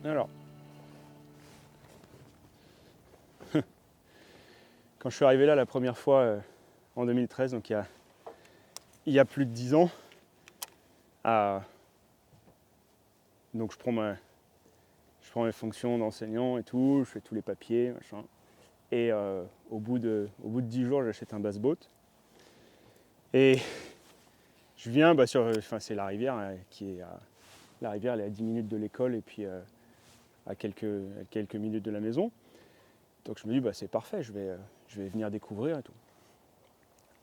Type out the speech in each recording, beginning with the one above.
Alors, quand je suis arrivé là la première fois en 2013, donc il y a plus de 10 ans, donc je prends mes fonctions d'enseignant et tout, je fais tous les papiers, machin. Et au bout de 10 jours, j'achète un bass-boat. Et je viens c'est la rivière la rivière, elle est à 10 minutes de l'école et puis à quelques minutes de la maison. Donc je me dis, c'est parfait, je vais venir découvrir et tout.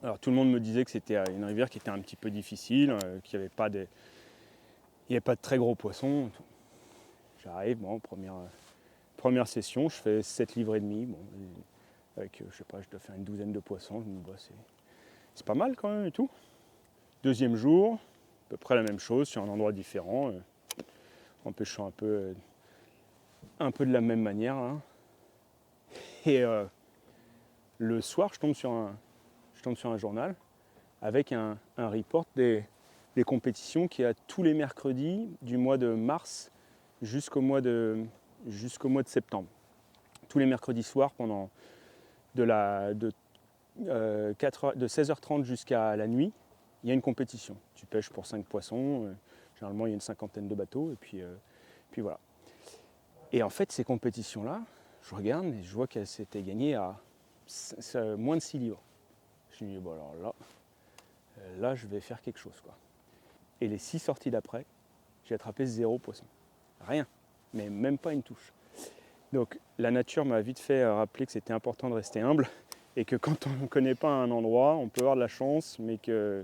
Alors tout le monde me disait que c'était une rivière qui était un petit peu difficile, qu'il n'y avait pas de très gros poissons. Tout. J'arrive, première session, je fais 7 livres et demi. Bon, avec, je dois faire une douzaine de poissons. Je me dis, c'est pas mal quand même et tout. Deuxième jour, à peu près la même chose, sur un endroit différent, en pêchant un peu de la même manière. Hein. Et le soir, je tombe sur un journal avec un report des compétitions qu'il y a tous les mercredis du mois de mars jusqu'au mois de septembre. Tous les mercredis soirs pendant de 16h30 jusqu'à la nuit, il y a une compétition. Tu pêches pour 5 poissons, généralement il y a une cinquantaine de bateaux, et puis voilà. Et en fait, ces compétitions-là, je regarde et je vois qu'elles s'étaient gagnées à moins de 6 livres. Je me dis, bon alors là, je vais faire quelque chose, quoi. Et les 6 sorties d'après, j'ai attrapé 0 poisson. Rien, mais même pas une touche. Donc la nature m'a vite fait rappeler que c'était important de rester humble et que quand on ne connaît pas un endroit, on peut avoir de la chance, mais que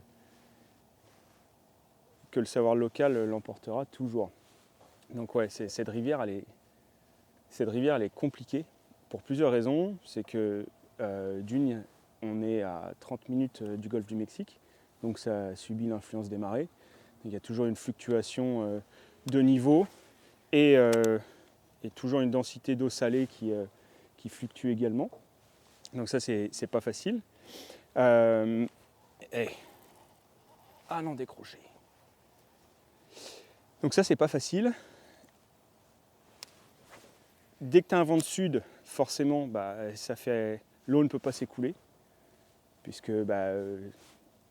le savoir local l'emportera toujours. Donc ouais, cette rivière, elle est compliquée pour plusieurs raisons. C'est que d'une, on est à 30 minutes du golfe du Mexique, donc ça subit l'influence des marées. Il y a toujours une fluctuation de niveau et toujours une densité d'eau salée qui fluctue également. Donc ça, c'est pas facile. Ah non, décroché. Donc ça, c'est pas facile. Dès que tu as un vent de sud, forcément, l'eau ne peut pas s'écouler, puisque le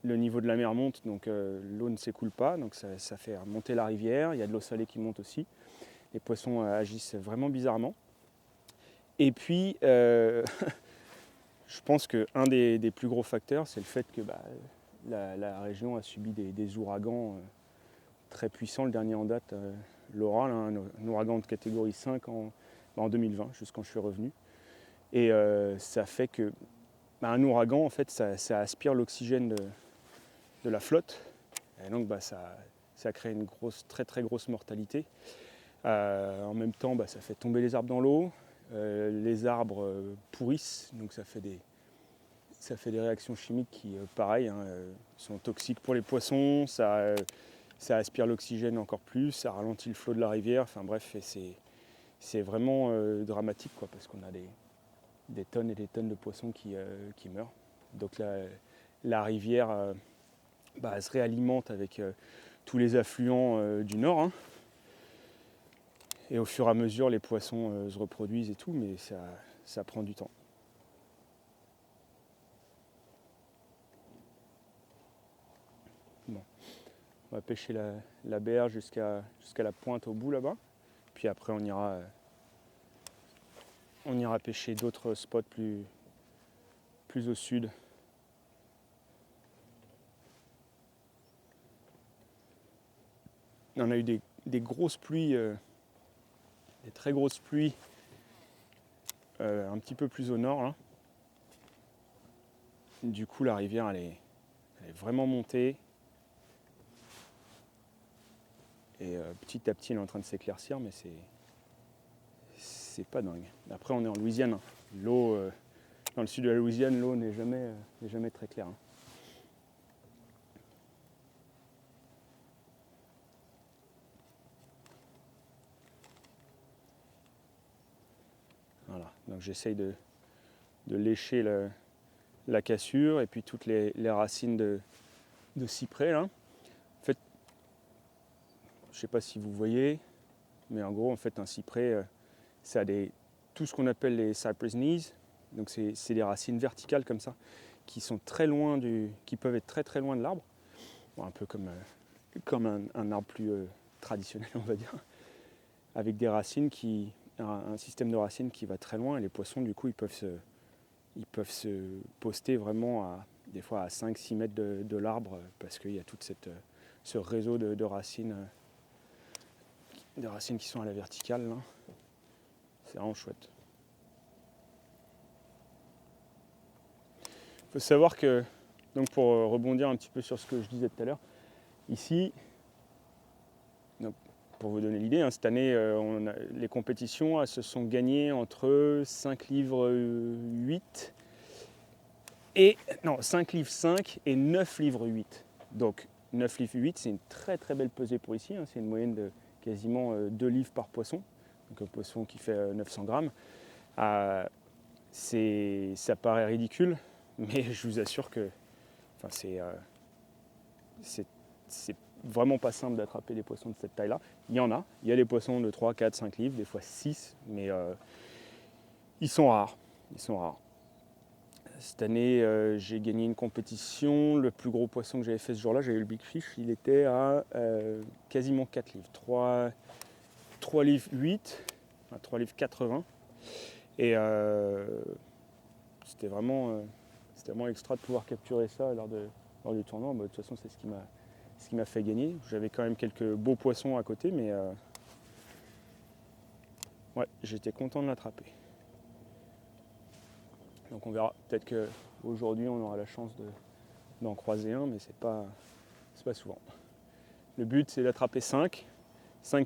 niveau de la mer monte, donc l'eau ne s'écoule pas, donc ça fait remonter la rivière. Il y a de l'eau salée qui monte aussi. Les poissons agissent vraiment bizarrement. Et puis, je pense qu'un des plus gros facteurs, c'est le fait que la région a subi des ouragans très puissants. Le dernier en date, Laura, un ouragan de catégorie 5 en 2020, juste quand je suis revenu. Et ça fait que un ouragan, en fait, ça aspire l'oxygène de la flotte. Et donc, ça crée une très très grosse mortalité. En même temps, ça fait tomber les arbres dans l'eau. Les arbres pourrissent, donc ça fait des réactions chimiques qui, pareil, sont toxiques pour les poissons. Ça aspire l'oxygène encore plus, ça ralentit le flot de la rivière. Enfin bref, c'est vraiment dramatique, quoi, parce qu'on a des tonnes et des tonnes de poissons qui meurent. Donc la rivière elle se réalimente avec tous les affluents du nord. Hein. Et au fur et à mesure, les poissons se reproduisent et tout, mais ça prend du temps. Bon. On va pêcher la berge jusqu'à la pointe au bout là-bas. Puis après, on ira pêcher d'autres spots plus au sud. On a eu des grosses pluies, des très grosses pluies, un petit peu plus au nord. Là. Du coup, la rivière, elle est vraiment montée. Et petit à petit, elle est en train de s'éclaircir, mais c'est pas dingue. Après, on est en Louisiane. Hein. L'eau, dans le sud de la Louisiane, l'eau n'est jamais très claire. Hein. Voilà, donc j'essaye de lécher la cassure et puis toutes les racines de cyprès là. En fait, je ne sais pas si vous voyez, Mais en gros, en fait, un cyprès, ça a tout ce qu'on appelle les cypress knees. Donc c'est des racines verticales comme ça, qui sont très loin qui peuvent être très très loin de l'arbre. Bon, un peu comme un arbre plus traditionnel, on va dire, avec des racines un système de racines qui va très loin. Et les poissons, du coup, ils peuvent se poster vraiment des fois à 5-6 mètres de l'arbre, parce qu'il y a tout ce réseau de racines qui sont à la verticale, là. C'est vraiment chouette. Il faut savoir que, donc pour rebondir un petit peu sur ce que je disais tout à l'heure, ici, donc pour vous donner l'idée, cette année, les compétitions elles se sont gagnées entre 5 livres 8 5 livres 5 et 9 livres 8. Donc 9 livres 8, c'est une très très belle pesée pour ici, c'est une moyenne de quasiment 2 livres par poisson, donc un poisson qui fait 900 grammes. Ça paraît ridicule, mais je vous assure que c'est vraiment pas simple d'attraper des poissons de cette taille-là. Il y a des poissons de 3, 4, 5 livres, des fois 6, mais ils sont rares. Cette année, j'ai gagné une compétition. Le plus gros poisson que j'avais fait ce jour-là, j'avais eu le Big Fish, il était à quasiment 4 livres. 3 livres 8, 3 livres 80. Et c'était vraiment extra de pouvoir capturer ça lors du tournoi. De toute façon, c'est ce qui m'a fait gagner. J'avais quand même quelques beaux poissons à côté, mais ouais, j'étais content de l'attraper. Donc on verra. Peut-être qu'aujourd'hui, on aura la chance d'en croiser un, mais c'est pas souvent. Le but, c'est d'attraper 5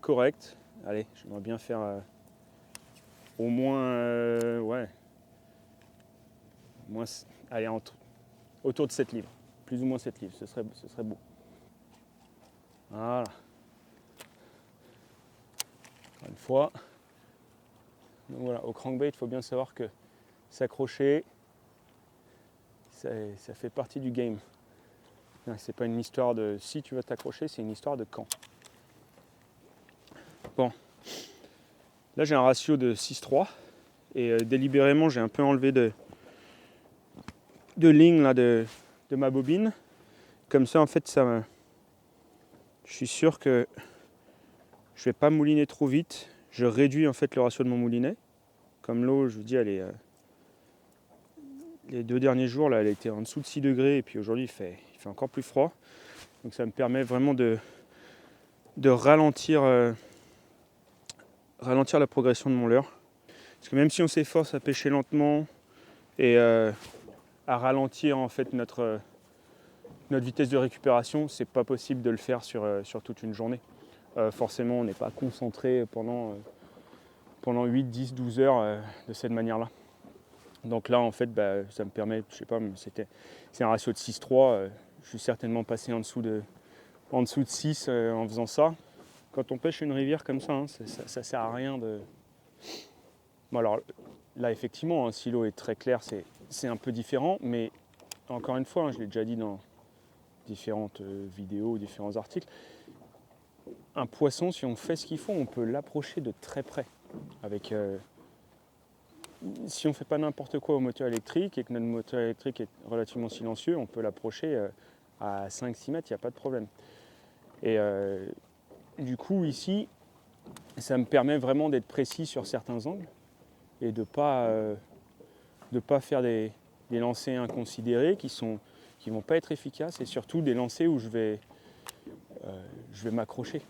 corrects. Allez, j'aimerais bien faire au moins, allez, autour de 7 livres. Plus ou moins 7 livres, ce serait beau. Voilà. Encore une fois. Donc voilà, au crankbait, il faut bien savoir que s'accrocher, ça fait partie du game. C'est pas une histoire de si tu vas t'accrocher, c'est une histoire de quand. Bon, là j'ai un ratio de 6-3 et délibérément j'ai un peu enlevé de ligne là, de ma bobine. Comme ça en fait je suis sûr que je vais pas mouliner trop vite. Je réduis en fait le ratio de mon moulinet. Comme l'eau, je vous dis, les 2 derniers jours là, elle a été en dessous de 6 degrés et puis aujourd'hui il fait encore plus froid. Donc ça me permet vraiment de ralentir la progression de mon leurre. Parce que même si on s'efforce à pêcher lentement et à ralentir en fait notre vitesse de récupération, c'est pas possible de le faire sur toute une journée. Forcément, on n'est pas concentré pendant 8, 10, 12 heures de cette manière-là. Donc là, en fait, ça me permet, je sais pas, c'est un ratio de 6-3. Je suis certainement passé en dessous de 6 en faisant ça. Quand on pêche une rivière comme ça, ça sert à rien de... Bon alors, là, effectivement, si l'eau est très claire, c'est un peu différent, mais encore une fois, je l'ai déjà dit dans différentes vidéos, différents articles, un poisson, si on fait ce qu'il faut, on peut l'approcher de très près. Si on ne fait pas n'importe quoi au moteur électrique et que notre moteur électrique est relativement silencieux, on peut l'approcher à 5-6 mètres, il n'y a pas de problème. Et du coup, ici, ça me permet vraiment d'être précis sur certains angles et de ne pas faire des lancers inconsidérés qui ne vont pas être efficaces, et surtout des lancers où je vais m'accrocher.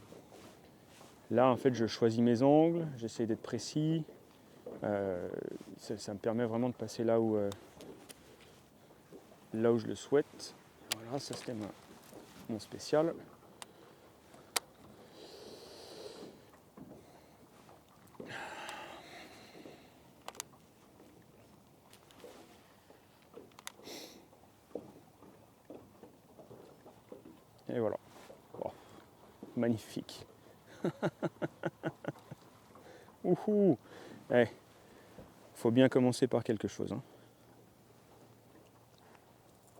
Là, en fait, je choisis mes angles, j'essaie d'être précis. Ça me permet vraiment de passer là où je le souhaite. Voilà, ça c'était mon spécial. Et voilà. Oh, magnifique. Ouhou. Faut bien commencer par quelque chose. Hein.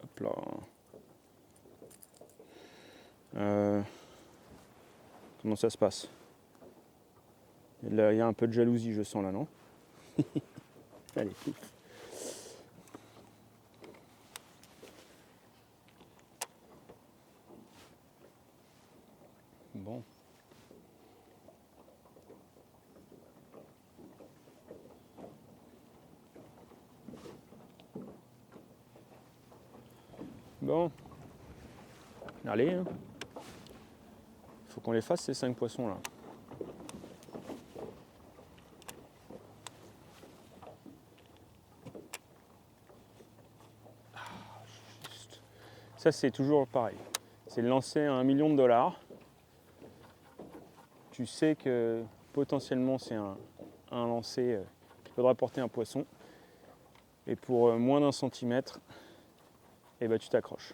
Hop là. Comment ça se passe ? Là, il y a un peu de jalousie, je sens là, non? Allez, pouf. Bon. Bon. Allez, hein. Faut qu'on les fasse ces 5 poissons là. Ça c'est toujours pareil. C'est de lancer un million de dollars. Tu sais que potentiellement c'est un lancer qui peut rapporter un poisson. Et pour moins d'un centimètre, eh ben, tu t'accroches.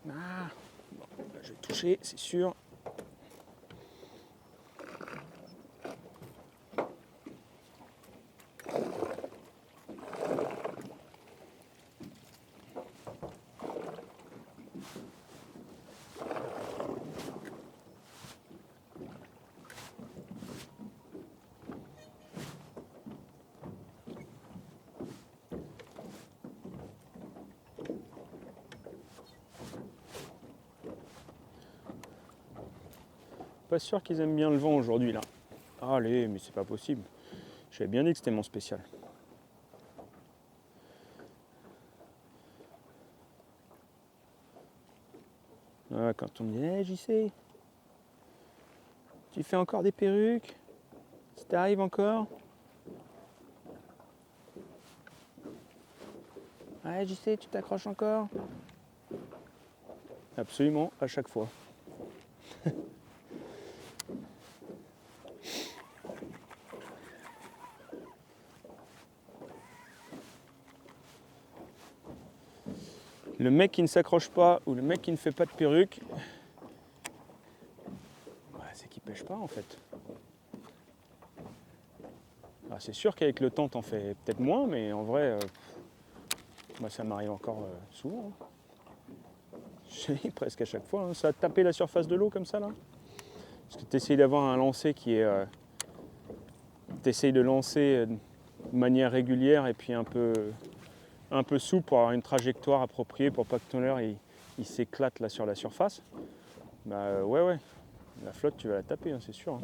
Ah, bon, là, je vais toucher, c'est sûr. Pas sûr qu'ils aiment bien le vent aujourd'hui là. Allez, mais c'est pas possible. J'avais bien dit que c'était mon spécial. Ah, quand on me dit hey, JC, tu fais encore des perruques? Ça t'arrive encore? Ouais, JC, tu t'accroches encore? Absolument, à chaque fois. Le mec qui ne s'accroche pas ou le mec qui ne fait pas de perruque, bah, c'est qu'il pêche pas en fait. Ah, c'est sûr qu'avec le temps t'en fais peut-être moins, mais en vrai, moi ça m'arrive encore souvent. Je dis presque à chaque fois. Hein. Ça a tapé la surface de l'eau comme ça là. Parce que tu essayes d'avoir un lancer qui est. Tu essayes de lancer de manière régulière et puis un peu souple pour avoir une trajectoire appropriée pour pas que ton leurre il s'éclate là sur la surface. Bah ouais, la flotte tu vas la taper, hein, c'est sûr. Hein.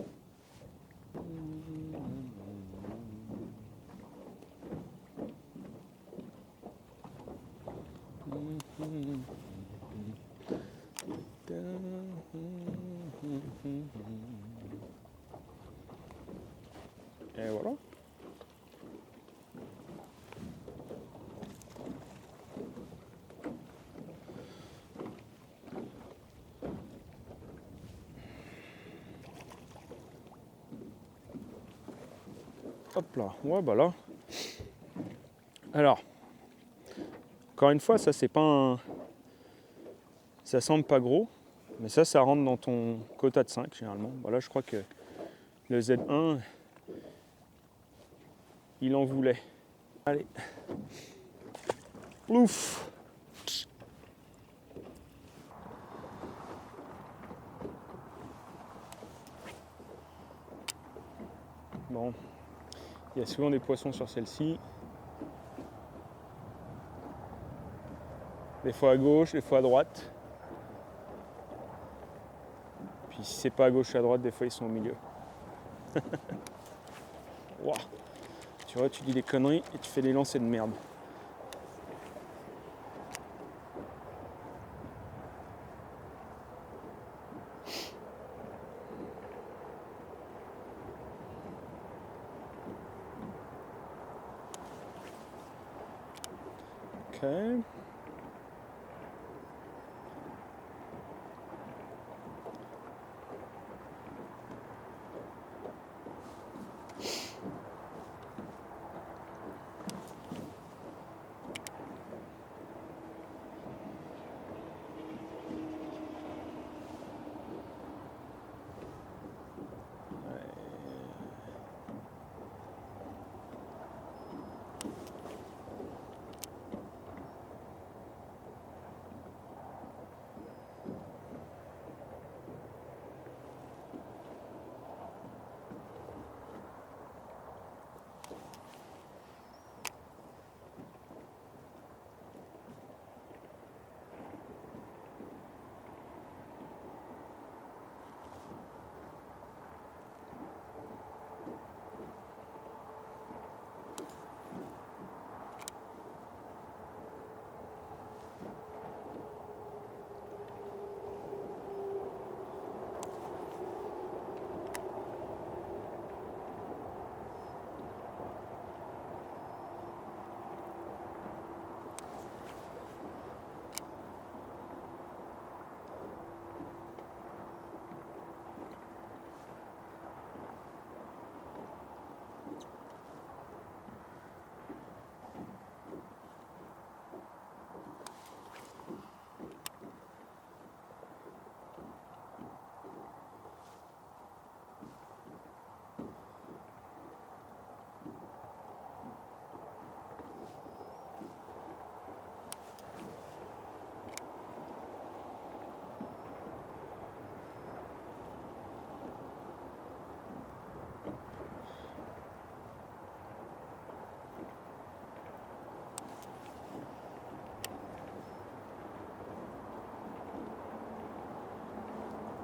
Et voilà. Hop là, ouais bah là. Alors, encore une fois, ça c'est pas un. Ça semble pas gros, mais ça rentre dans ton quota de 5 généralement. Voilà, je crois que le Z1, il en voulait. Allez. Ouf. Bon, il y a souvent des poissons sur celle-ci. Des fois à gauche, des fois à droite. Puis si c'est pas à gauche et à droite, des fois ils sont au milieu. Wow. Tu vois, tu dis des conneries et tu fais des lancers de merde. Ok.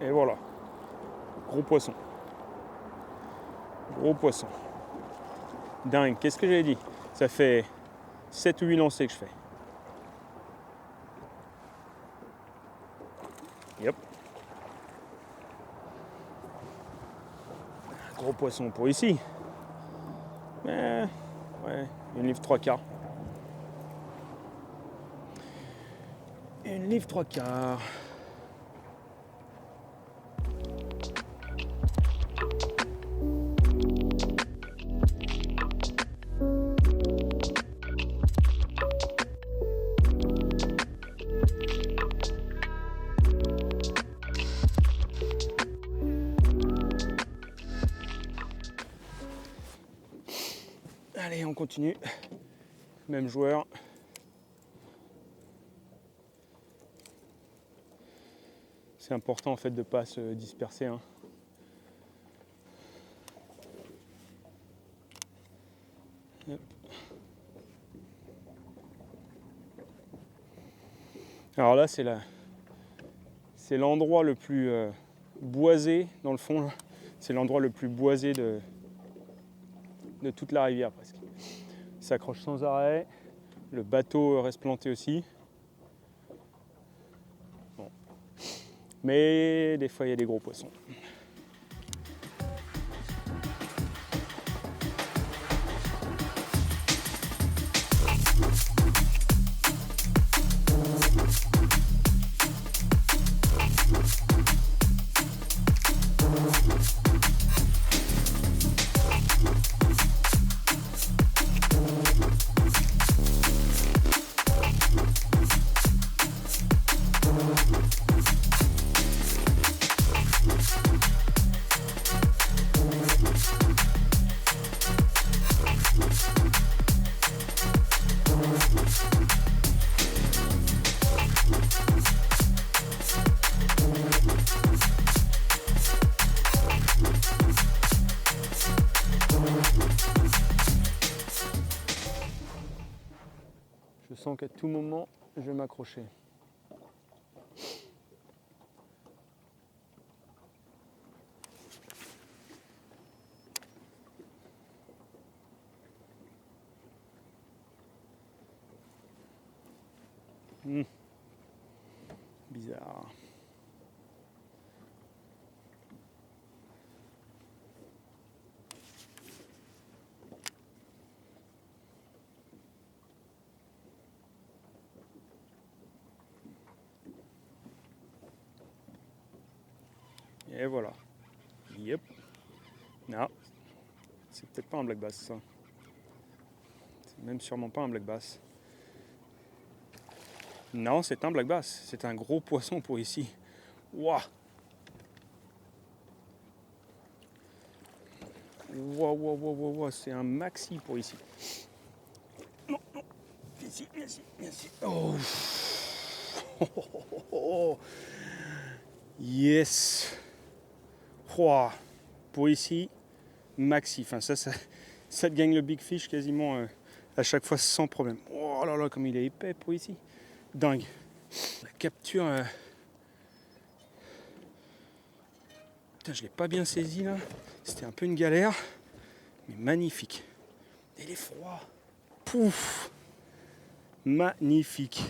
Et voilà. Gros poisson. Gros poisson. Dingue. Qu'est-ce que j'avais dit? Ça fait 7 ou 8 lancers que je fais. Yep. Gros poisson pour ici. Mais ouais, une livre 3/4. Une livre 3/4. Allez, on continue. Même joueur. C'est important en fait de ne pas se disperser. Hein. Alors là, c'est l'endroit le plus boisé dans le fond. C'est l'endroit le plus boisé de toute la rivière presque. Il s'accroche sans arrêt. Le bateau reste planté aussi. Bon. Mais des fois, il y a des gros poissons. Je sens qu'à tout moment, je vais m'accrocher. Bizarre. Et voilà. Yep. Non. C'est peut-être pas un black bass ça. C'est même sûrement pas un black bass. Non, c'est un black bass. C'est un gros poisson pour ici. Waouh. Waouh. C'est un maxi pour ici. Non. Viens ici. Oh. Yes. Wow. Pour ici, maxi. Enfin, ça te gagne le big fish quasiment à chaque fois sans problème. Oh là là, comme il est épais pour ici. Dingue. La capture. Putain, je l'ai pas bien saisi là. C'était un peu une galère. Mais magnifique. Et il est froid. Pouf. Magnifique.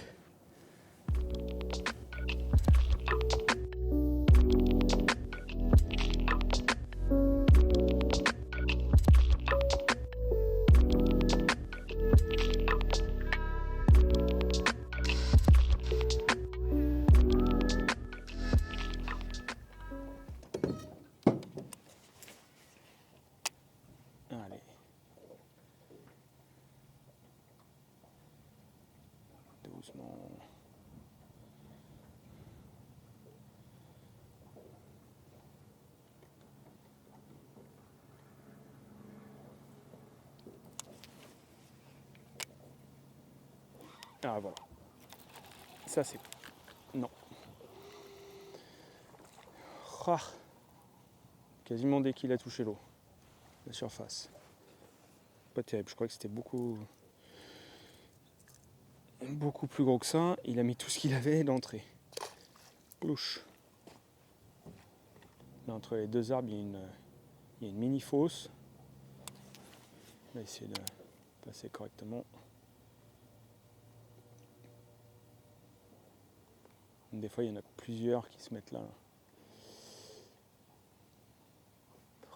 Allez. Doucement. Ah voilà. Ça c'est... Non. Ah. Quasiment dès qu'il a touché l'eau. La surface. Pas terrible, je crois que c'était beaucoup plus gros que ça. Il a mis tout ce qu'il avait d'entrée. Plouche. Là, entre les deux arbres, il y a une mini fosse. On va essayer de passer correctement. Des fois, il y en a plusieurs qui se mettent là.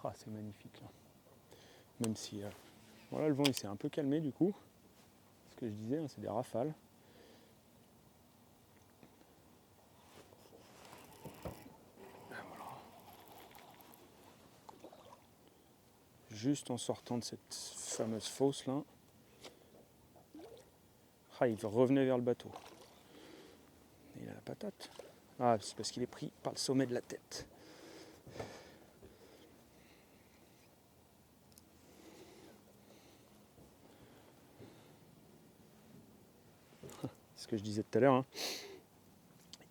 Ah, c'est magnifique là. Même si voilà, le vent il s'est un peu calmé du coup. Ce que je disais, hein, c'est des rafales. Voilà. Juste en sortant de cette fameuse fosse là. Ah, il revenait vers le bateau. Il a la patate. Ah, c'est parce qu'il est pris par le sommet de la tête. C'est ce que je disais tout à l'heure. Hein.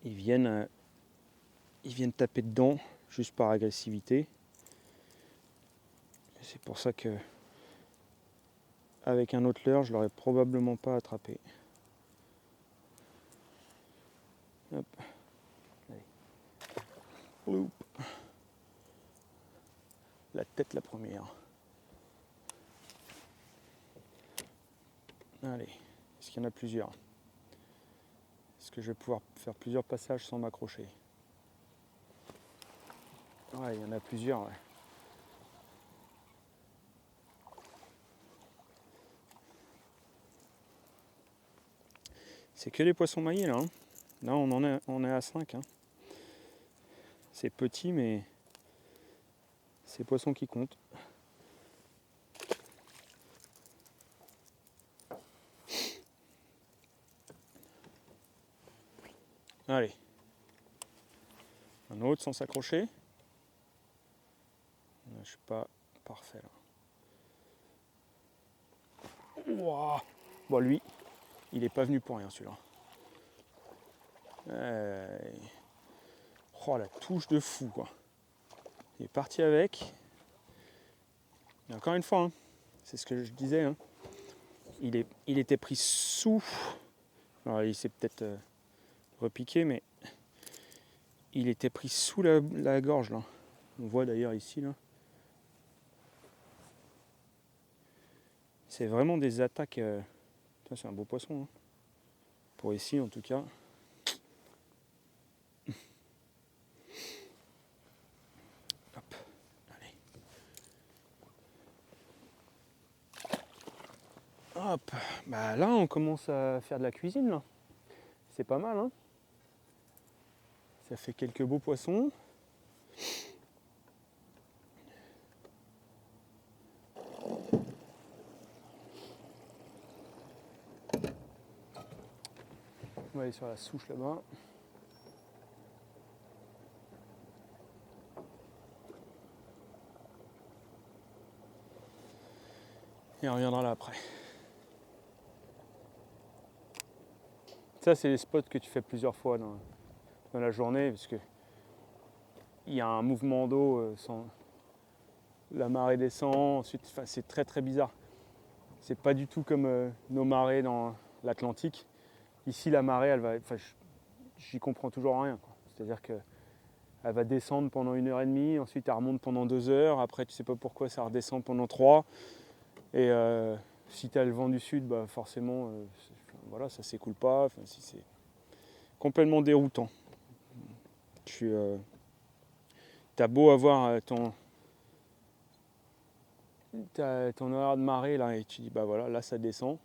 Ils viennent taper dedans juste par agressivité. Et c'est pour ça que avec un autre leurre, je l'aurais probablement pas attrapé. Hop. Allez. Loop. La tête la première. Allez, est-ce qu'il y en a plusieurs? Est-ce que je vais pouvoir faire plusieurs passages sans m'accrocher? Ouais, il y en a plusieurs, ouais. C'est que les poissons maillés là. Hein. Là on est à 5. Hein. C'est petit mais c'est poissons qui comptent. Allez. Un autre sans s'accrocher. Je suis pas parfait là. Wow. Bon lui, il est pas venu pour rien celui-là. Oh la touche de fou quoi. Il est parti avec. Et encore une fois, hein, c'est ce que je disais. Hein, il était pris sous. Alors il s'est peut-être repiqué, mais il était pris sous la gorge là. On voit d'ailleurs ici là. C'est vraiment des attaques. C'est un beau poisson. Hein. Pour ici en tout cas. Hop, allez. Hop, bah là on commence à faire de la cuisine là. C'est pas mal hein. Ça fait quelques beaux poissons. On va aller sur la souche là-bas. Et on reviendra là après. Ça c'est les spots que tu fais plusieurs fois dans la journée parce que il y a un mouvement d'eau la marée descend, ensuite c'est très très bizarre. C'est pas du tout comme nos marées dans l'Atlantique. Ici la marée elle va. J'y comprends toujours rien. C'est-à-dire qu'elle va descendre pendant 1h30, ensuite elle remonte pendant 2 heures, après tu sais pas pourquoi ça redescend pendant 3. Et si tu as le vent du sud, bah forcément voilà, ça s'écoule pas. Enfin, si c'est complètement déroutant. T'as beau avoir ton horaire de marée là et tu dis bah voilà, là ça descend.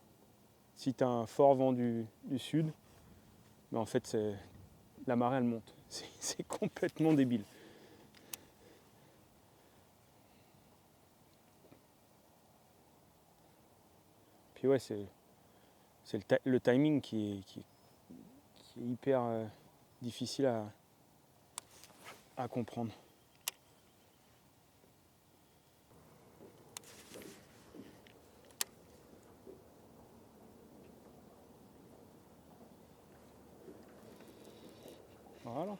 Si tu as un fort vent du sud, bah en fait la marée elle monte. C'est complètement débile. Puis ouais, c'est le timing qui est hyper difficile à comprendre. Voilà.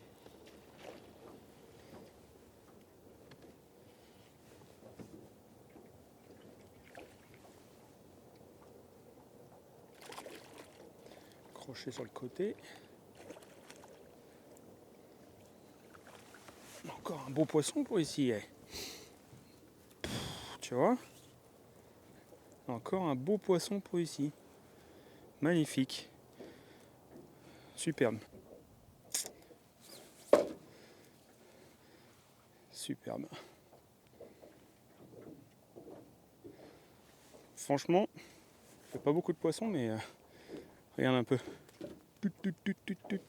Crochet sur le côté. Encore un beau poisson pour ici. Tu vois? Encore un beau poisson pour ici. Magnifique. Superbe. Superbe. Franchement, je fais pas beaucoup de poissons, mais regarde un peu. Tut, tut, tut, tut, tut.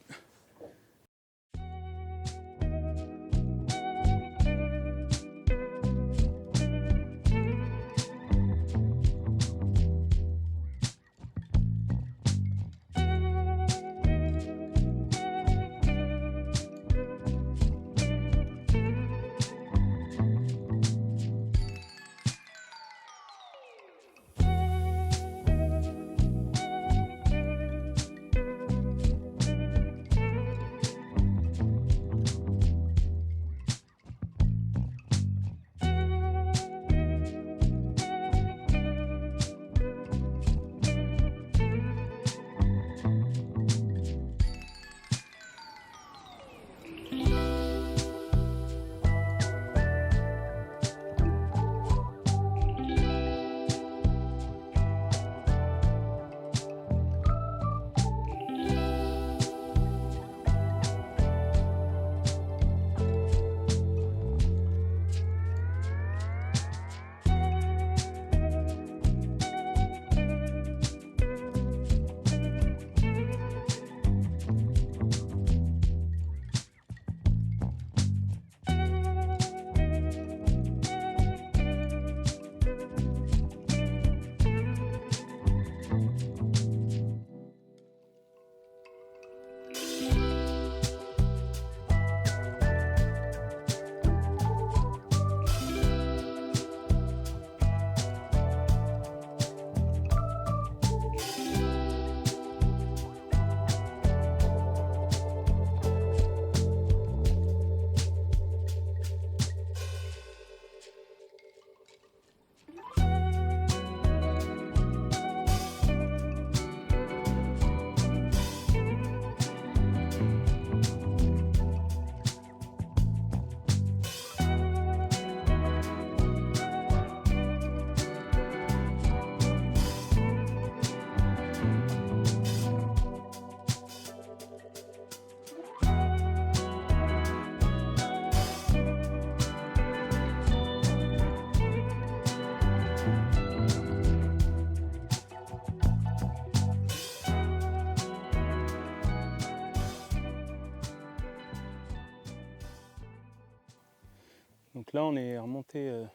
Donc là, on est remonté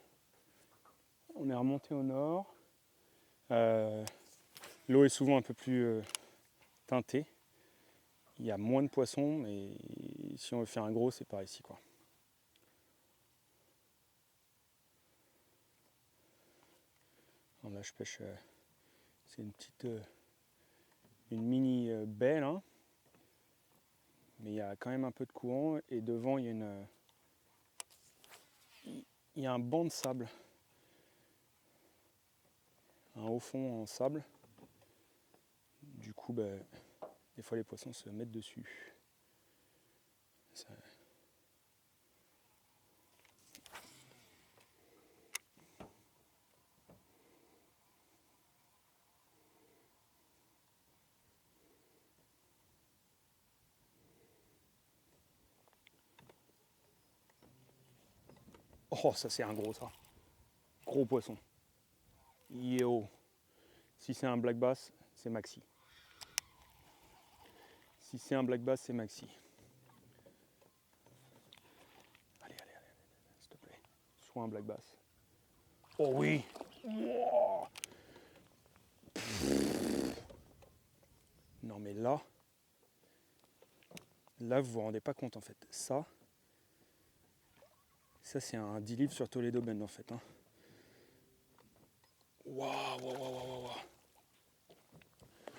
au nord. L'eau est souvent un peu plus teintée. Il y a moins de poissons, mais si on veut faire un gros, c'est par ici, quoi. Alors là, je pêche. C'est une mini baie là, mais il y a quand même un peu de courant et devant il y a un banc de sable, un haut fond en sable. Du coup, des fois les poissons se mettent dessus. Ça... Oh, ça c'est un gros ça. Gros poisson. Yo. Si c'est un black bass, c'est maxi. Si c'est un black bass, c'est maxi. Allez, s'il te plaît. Soit un black bass. Oh oui. Wow. Non mais là, vous vous rendez pas compte en fait. Ça c'est un 10 livres sur Toledo Bend en fait. Hein. Waouh, waouh, waouh, waouh, waouh.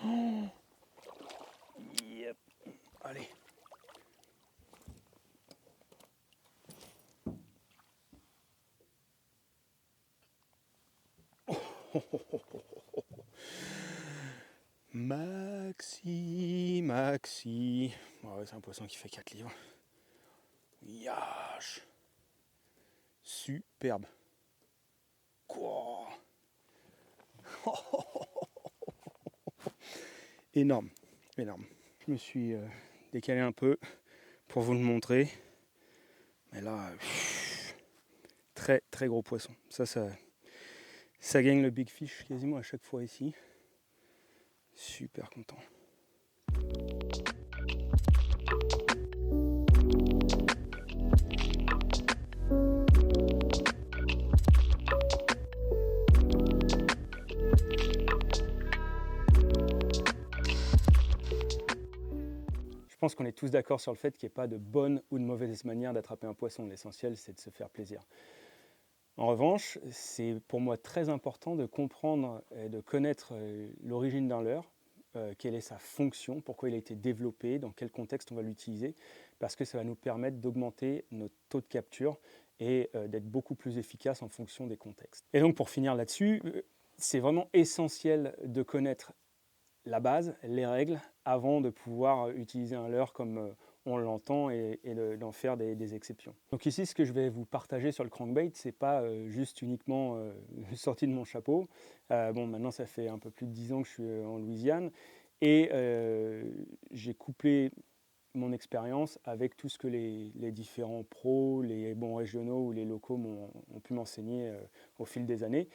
Oh. Yep. Allez. Maxi. Oh ouais, c'est un poisson qui fait 4 livres. Yash. superbe. Quoi. Énorme, énorme. Je me suis décalé un peu pour vous le montrer. Mais là, très très gros poisson. Ça gagne le big fish quasiment à chaque fois ici. Super content. Je pense qu'on est tous d'accord sur le fait qu'il n'y ait pas de bonne ou de mauvaise manière d'attraper un poisson. L'essentiel, c'est de se faire plaisir. En revanche, c'est pour moi très important de comprendre et de connaître l'origine d'un leurre, quelle est sa fonction, pourquoi il a été développé, dans quel contexte on va l'utiliser, parce que ça va nous permettre d'augmenter notre taux de capture et d'être beaucoup plus efficace en fonction des contextes. Et donc pour finir là-dessus, c'est vraiment essentiel de connaître la base, les règles, avant de pouvoir utiliser un leurre comme on l'entend et d'en faire des exceptions. Donc ici, ce que je vais vous partager sur le crankbait, c'est pas juste uniquement sorti de mon chapeau. Bon, maintenant, ça fait un peu plus de 10 ans que je suis en Louisiane et j'ai couplé mon expérience avec tout ce que les différents pros, les bons régionaux ou les locaux ont pu m'enseigner au fil des années.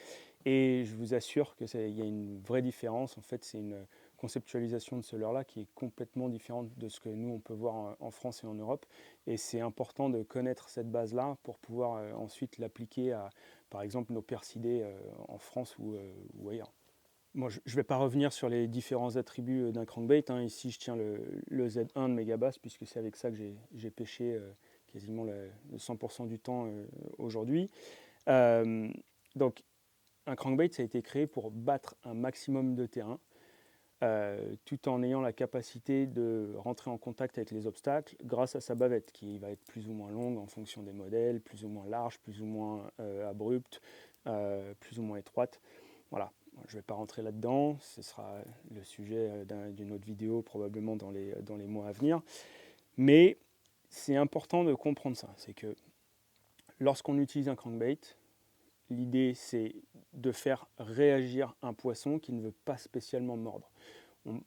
Et je vous assure qu'il y a une vraie différence. En fait, c'est une conceptualisation de ce leurre-là qui est complètement différente de ce que nous, on peut voir en France et en Europe. Et c'est important de connaître cette base-là pour pouvoir ensuite l'appliquer à, par exemple, nos persidés en France ou ailleurs. Moi, je ne vais pas revenir sur les différents attributs d'un crankbait. Ici, je tiens le Z1 de Megabass, puisque c'est avec ça que j'ai pêché quasiment le 100% du temps aujourd'hui. Donc, un crankbait, ça a été créé pour battre un maximum de terrain, tout en ayant la capacité de rentrer en contact avec les obstacles grâce à sa bavette, qui va être plus ou moins longue en fonction des modèles, plus ou moins large, plus ou moins abrupte, plus ou moins étroite. Voilà. Je ne vais pas rentrer là-dedans, ce sera le sujet d'une autre vidéo probablement dans les mois à venir. Mais c'est important de comprendre ça, c'est que lorsqu'on utilise un crankbait, l'idée c'est de faire réagir un poisson qui ne veut pas spécialement mordre.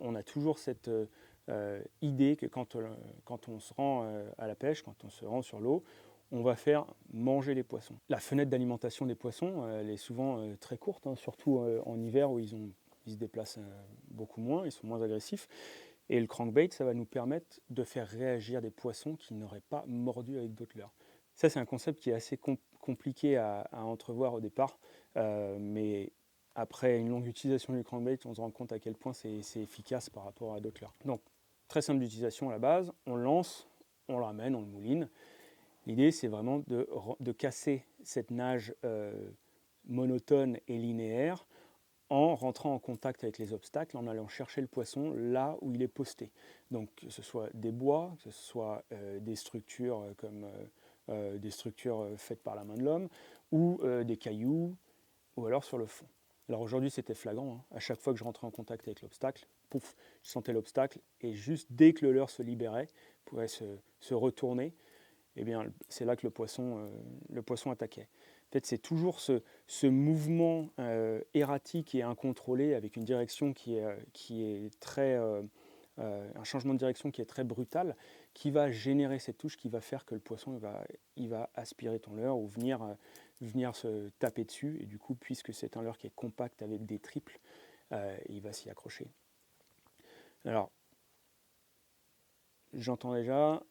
On a toujours cette idée que quand on se rend à la pêche, quand on se rend sur l'eau, on va faire manger les poissons. La fenêtre d'alimentation des poissons, elle est souvent très courte, surtout en hiver où ils se déplacent beaucoup moins, ils sont moins agressifs. Et le crankbait, ça va nous permettre de faire réagir des poissons qui n'auraient pas mordu avec d'autres leurres. Ça, c'est un concept qui est assez compliqué à entrevoir au départ, mais après une longue utilisation du crankbait, on se rend compte à quel point c'est efficace par rapport à d'autres leurres. Donc, très simple d'utilisation à la base, on le lance, on le ramène, on le mouline. L'idée, c'est vraiment de casser cette nage monotone et linéaire en rentrant en contact avec les obstacles, en allant chercher le poisson là où il est posté. Donc, que ce soit des bois, que ce soit des structures comme des structures faites par la main de l'homme, ou des cailloux, ou alors sur le fond. Alors aujourd'hui, c'était flagrant. À chaque fois que je rentrais en contact avec l'obstacle, pouf, je sentais l'obstacle, et juste dès que le leurre se libérait, pouvait se retourner, eh bien, c'est là que le poisson attaquait. En fait, c'est toujours ce mouvement erratique et incontrôlé avec une direction qui est très... un changement de direction qui est très brutal, qui va générer cette touche qui va faire que le poisson il va aspirer ton leurre ou venir se taper dessus. Et du coup, puisque c'est un leurre qui est compact avec des triples, il va s'y accrocher. Alors, j'entends déjà...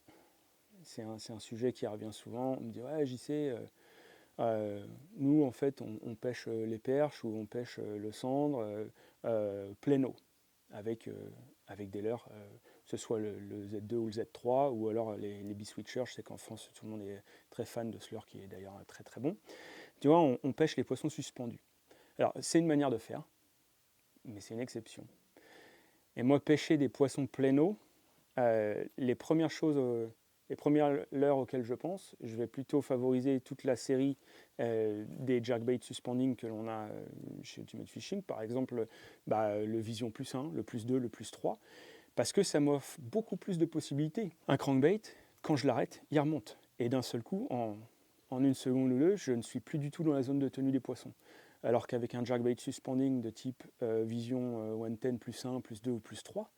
C'est un sujet qui revient souvent. On me dit ouais, JC, nous en fait on pêche les perches ou on pêche le sandre plein eau avec des leurres, que ce soit le Z2 ou le Z3 ou alors les B-switchers. Je sais qu'en France tout le monde est très fan de ce leurre qui est d'ailleurs très très bon. Tu vois, on pêche les poissons suspendus. Alors c'est une manière de faire, mais c'est une exception. Et moi, pêcher des poissons plein eau, les premières leurres auxquelles je pense, je vais plutôt favoriser toute la série des jerkbait suspending que l'on a chez Ultimate Fishing, par exemple le Vision Plus 1, le Plus 2, le Plus 3, parce que ça m'offre beaucoup plus de possibilités. Un crankbait, quand je l'arrête, il remonte. Et d'un seul coup, en en une seconde ou deux, je ne suis plus du tout dans la zone de tenue des poissons. Alors qu'avec un jerkbait suspending de type vision 110 plus 1, plus 2 ou plus 3,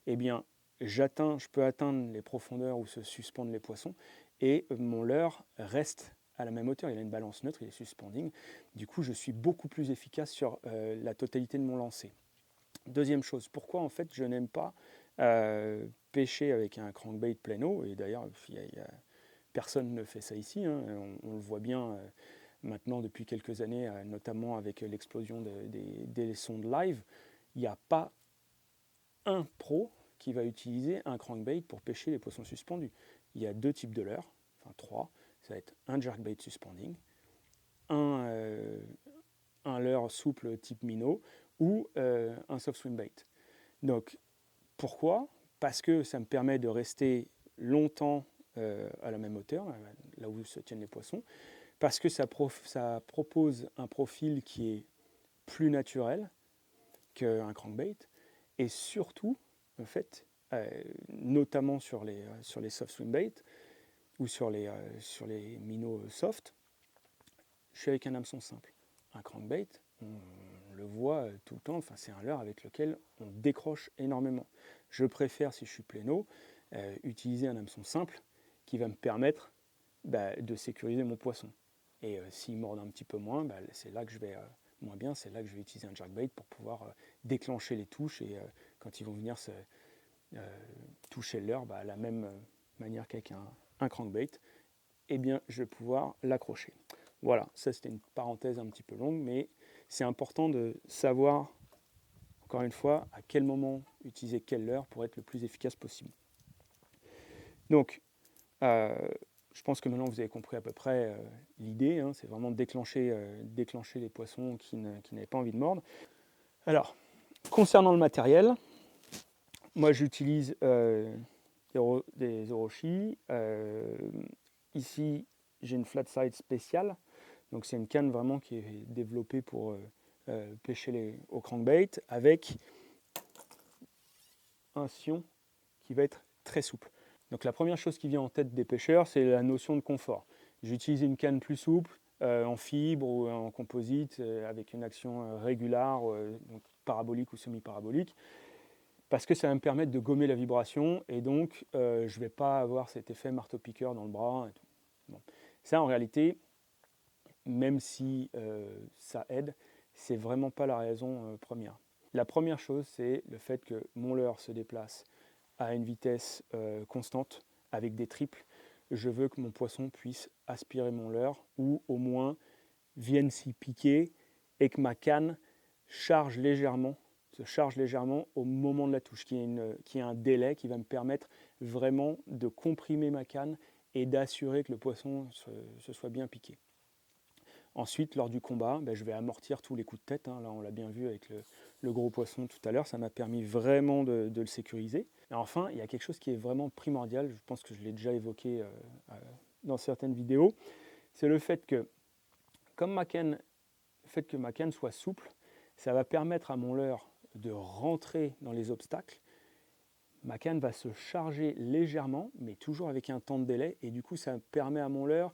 eh bien, je peux atteindre les profondeurs où se suspendent les poissons et mon leurre reste à la même hauteur. Il a une balance neutre, il est suspending. Du coup, je suis beaucoup plus efficace sur la totalité de mon lancer. Deuxième chose, pourquoi en fait je n'aime pas pêcher avec un crankbait plein eau, et d'ailleurs personne ne fait ça ici, hein. On le voit bien maintenant depuis quelques années, notamment avec l'explosion des sondes live, il n'y a pas un pro qui va utiliser un crankbait pour pêcher les poissons suspendus. Il y a deux types de leurres, enfin trois, ça va être un jerkbait suspending, un leurre souple type minnow ou un soft swim bait. Donc pourquoi? Parce que ça me permet de rester longtemps à la même hauteur, là où se tiennent les poissons, parce que ça propose un profil qui est plus naturel qu'un crankbait, et surtout, en fait, notamment sur les soft swim bait ou sur les minnows soft, je suis avec un hameçon simple. Un crankbait, on le voit tout le temps, enfin, c'est un leurre avec lequel on décroche énormément. Je préfère, si je suis pléno, utiliser un hameçon simple qui va me permettre de sécuriser mon poisson. Et s'il mord un petit peu moins, c'est là que je vais moins bien, c'est là que je vais utiliser un jerkbait pour pouvoir déclencher les touches et quand ils vont venir toucher le leurre, de la même manière qu'avec un crankbait, eh bien, je vais pouvoir l'accrocher. Voilà, ça c'était une parenthèse un petit peu longue, mais c'est important de savoir, encore une fois, à quel moment utiliser quel leurre pour être le plus efficace possible. Donc, je pense que maintenant vous avez compris à peu près l'idée, hein, c'est vraiment de déclencher les poissons qui n'avaient pas envie de mordre. Alors, concernant le matériel, moi j'utilise des Orochi. Ici, j'ai une flat side spéciale, donc c'est une canne vraiment qui est développée pour pêcher au crankbait avec un sion qui va être très souple. Donc la première chose qui vient en tête des pêcheurs, c'est la notion de confort. J'utilise une canne plus souple, en fibre ou en composite, avec une action régulière, donc parabolique ou semi-parabolique, parce que ça va me permettre de gommer la vibration et donc je ne vais pas avoir cet effet marteau-piqueur dans le bras. Et tout. Bon. Ça, en réalité, même si ça aide, c'est vraiment pas la raison première. La première chose, c'est le fait que mon leurre se déplace à une vitesse constante avec des triples. Je veux que mon poisson puisse aspirer mon leurre ou au moins vienne s'y piquer et que ma canne se charge légèrement au moment de la touche, qu'il y ait un délai qui va me permettre vraiment de comprimer ma canne et d'assurer que le poisson se soit bien piqué. Ensuite, lors du combat, je vais amortir tous les coups de tête. Hein. Là, on l'a bien vu avec le gros poisson tout à l'heure. Ça m'a permis vraiment de le sécuriser. Et enfin, il y a quelque chose qui est vraiment primordial. Je pense que je l'ai déjà évoqué dans certaines vidéos. C'est le fait que, comme ma canne soit souple, ça va permettre à mon leurre de rentrer dans les obstacles. Ma canne va se charger légèrement, mais toujours avec un temps de délai. Et du coup, ça permet à mon leurre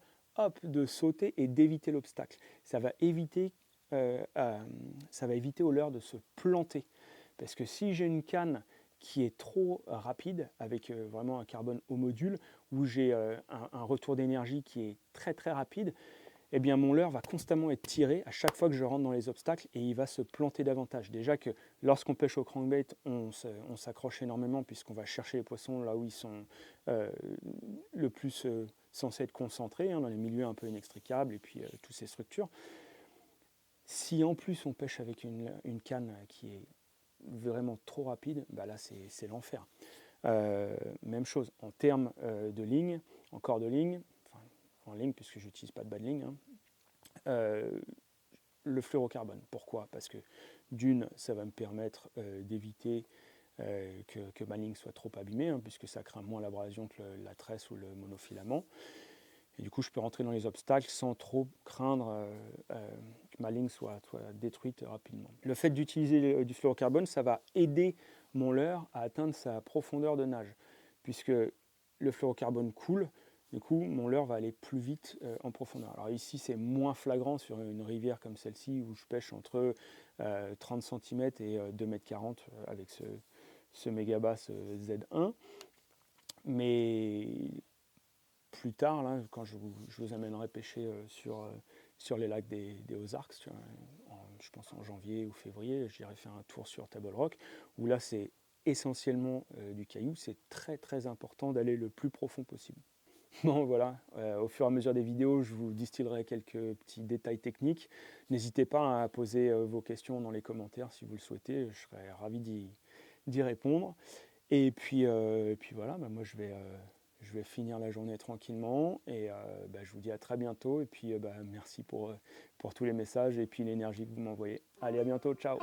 de sauter et d'éviter l'obstacle. Ça va éviter au leurre de se planter. Parce que si j'ai une canne qui est trop rapide, avec vraiment un carbone au module, où j'ai un retour d'énergie qui est très très rapide, eh bien mon leurre va constamment être tiré à chaque fois que je rentre dans les obstacles et il va se planter davantage. Déjà que lorsqu'on pêche au crankbait, on s'accroche énormément puisqu'on va chercher les poissons là où ils sont le plus censés être concentrés, hein, dans les milieux un peu inextricables et puis toutes ces structures. Si en plus on pêche avec une canne qui est vraiment trop rapide, là c'est l'enfer. Même chose en termes de ligne, en corps de ligne, en ligne puisque je n'utilise pas de bas de ligne, le fluorocarbone. Pourquoi? Parce que d'une, ça va me permettre d'éviter que ma ligne soit trop abîmée, hein, puisque ça craint moins l'abrasion que la tresse ou le monofilament. Et du coup, je peux rentrer dans les obstacles sans trop craindre que ma ligne soit détruite rapidement. Le fait d'utiliser du fluorocarbone, ça va aider mon leurre à atteindre sa profondeur de nage, puisque le fluorocarbone coule, Du coup, mon leurre va aller plus vite en profondeur. Alors ici, c'est moins flagrant sur une rivière comme celle-ci où je pêche entre 30 cm et 2,40 m avec ce Megabass Z1. Mais plus tard, là, quand je vous amènerai pêcher sur les lacs des Ozarks, je pense en janvier ou février, j'irai faire un tour sur Table Rock, où là c'est essentiellement du caillou. C'est très très important d'aller le plus profond possible. Bon voilà, au fur et à mesure des vidéos, je vous distillerai quelques petits détails techniques. N'hésitez pas à poser vos questions dans les commentaires si vous le souhaitez, je serai ravi d'y répondre. Et puis voilà, moi je vais finir la journée tranquillement et je vous dis à très bientôt et puis merci pour tous les messages et puis l'énergie que vous m'envoyez. Allez, à bientôt, ciao!